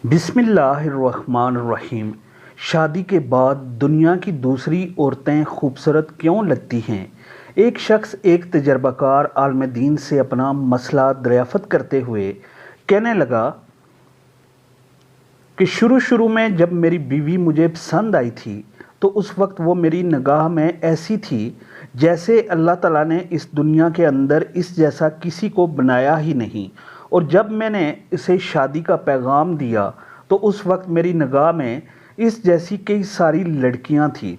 बिस्मिल्लाहिर्रहमानिर्रहीम। शादी के बाद दुनिया की दूसरी औरतें खूबसूरत क्यों लगती हैं? एक शख्स एक तजर्बाकार आलिम दीन से अपना मसला दरियाफ़त करते हुए कहने लगा कि शुरू में जब मेरी बीवी मुझे पसंद आई थी तो उस वक्त वो मेरी निगाह में ऐसी थी जैसे अल्लाह ताला ने इस दुनिया के अंदर इस जैसा किसी को बनाया ही नहीं। और जब मैंने इसे शादी का पैगाम दिया तो उस वक्त मेरी निगाह में इस जैसी कई सारी लड़कियां थी।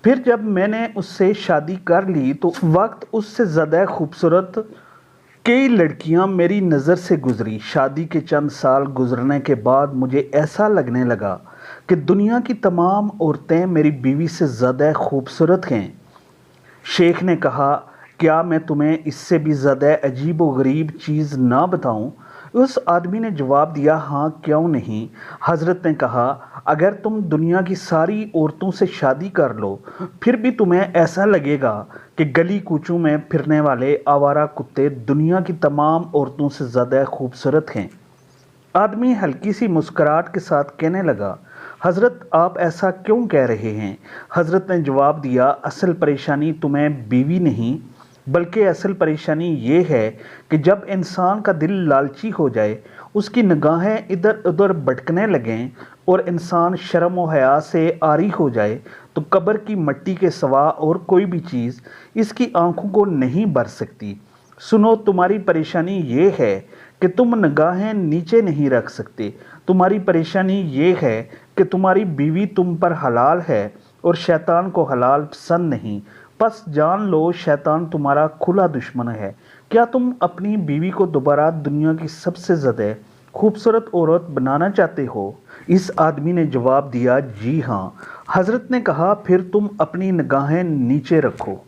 फिर जब मैंने उससे शादी कर ली तो उस वक्त उससे ज़्यादा खूबसूरत कई लड़कियां मेरी नज़र से गुजरी। शादी के चंद साल गुजरने के बाद मुझे ऐसा लगने लगा कि दुनिया की तमाम औरतें मेरी बीवी से ज़्यादा खूबसूरत हैं। शेख ने कहा, क्या मैं तुम्हें इससे भी ज़्यादा अजीब व गरीब चीज़ ना बताऊं? उस आदमी ने जवाब दिया, हाँ क्यों नहीं। हज़रत ने कहा, अगर तुम दुनिया की सारी औरतों से शादी कर लो फिर भी तुम्हें ऐसा लगेगा कि गली कूचों में फिरने वाले आवारा कुत्ते दुनिया की तमाम औरतों से ज़्यादा खूबसूरत हैं। आदमी हल्की सी मुस्कुराहट के साथ कहने लगा, हज़रत आप ऐसा क्यों कह रहे हैं? हज़रत ने जवाब दिया, असल परेशानी तुम्हें बीवी नहीं बल्कि असल परेशानी ये है कि जब इंसान का दिल लालची हो जाए, उसकी निगाहें इधर उधर भटकने लगें और इंसान शर्म व हया से आरी हो जाए तो कब्र की मिट्टी के सिवा और कोई भी चीज़ इसकी आंखों को नहीं भर सकती। सुनो, तुम्हारी परेशानी ये है कि तुम निगाहें नीचे नहीं रख सकते। तुम्हारी परेशानी ये है कि तुम्हारी बीवी तुम पर हलाल है और शैतान को हलाल पसंद नहीं। बस जान लो, शैतान तुम्हारा खुला दुश्मन है। क्या तुम अपनी बीवी को दोबारा दुनिया की सबसे ज़्यादा खूबसूरत औरत बनाना चाहते हो? इस आदमी ने जवाब दिया, जी हाँ। हज़रत ने कहा, फिर तुम अपनी निगाहें नीचे रखो।